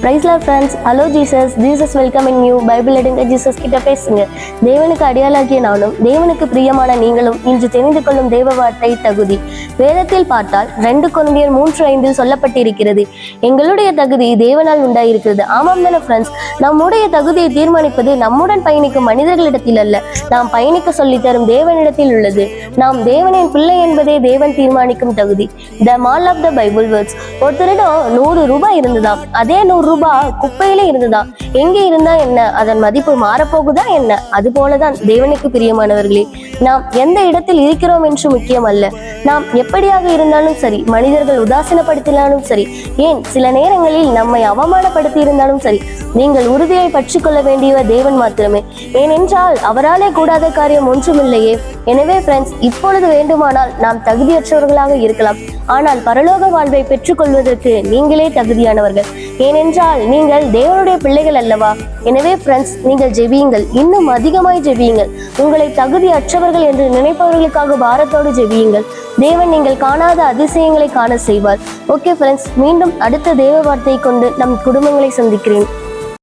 Price Lord friends. Hello Jesus welcoming you. Bible எடுங்க, Jesus கிட்ட பேசுங்க. தேவனுக்கு அடியாளாகிய நானும் தேவனுக்கு பிரியமான நீங்களும் இன்று தெரிந்து கொள்ளும் தேவ வார்த்தை தகுதி. வேதத்தில் பார்த்தால் 2 கொரிந்தியர் 3:5 சொல்லப்பட்டிருக்கிறது, எங்களுடைய தகுதி தேவனால் உண்டாயிருக்கிறது. ஆமாம் தானே ஃப்ரெண்ட்ஸ்? நம்முடைய தகுதியை தீர்மானிப்பது நம்முடன் பயணிக்கும் மனிதர்களிடத்தில் அல்ல, நாம் பயணிக்க சொல்லித்தரும் தேவனிடத்தில் உள்ளது. நாம் தேவனின் பிள்ளை என்பதே தேவன் தீர்மானிக்கும் தகுதி. The mall of the Bible words. ஒருத்தரிடம் 100 ரூபாய் இருந்ததாம். அதே 100 ரூபாய் குப்பையிலே இருந்ததா? எங்கே இருந்தா என்ன, அதன் மதிப்பு மாறப்போகுதா என்ன? அது போலதான் தேவனுக்கு பிரியமானவர்களே, நாம் எந்த இடத்தில் இருக்கிறோம் என்று முக்கியம் அல்ல. நாம் எப்படியாக இருந்தாலும் சரி, மனிதர்கள் உதாசீனப்படுத்தினாலும் சரி, ஏன் சில நேரங்களில் நம்மை அவமானப்படுத்தி இருந்தாலும் சரி, நீங்கள் உறுதியை பற்றி கொள்ள வேண்டியவர் தேவன் மாத்திரமே. ஏனென்றால் அவராலே கூடாத காரியம் ஒன்றுமில்லையே. எனவே ஃப்ரெண்ட்ஸ், இப்பொழுது வேண்டுமானால் நாம் தகுதியற்றவர்களாக இருக்கலாம், ஆனால் பரலோக வாழ்வை பெற்றுக்கொள்வதற்கு நீங்களே தகுதியானவர்கள். ஏனென்றால் நீங்கள் தேவனுடைய பிள்ளைகள் அல்லவா? எனவே ஃப்ரெண்ட்ஸ், நீங்கள் ஜெபியுங்கள், இன்னும் அதிகமாய் ஜெபியுங்கள். உங்களை தகுதியற்றவர்கள் என்று நினைப்பவர்களுக்காக பாரத்தோடு ஜெபியுங்கள். தேவன் நீங்கள் காணாத அதிசயங்களை காண செய்வார். ஓகே ஃப்ரெண்ட்ஸ், மீண்டும் அடுத்த தேவ வார்த்தையை கொண்டு நம் குடும்பங்களை சந்திக்கிறேன்.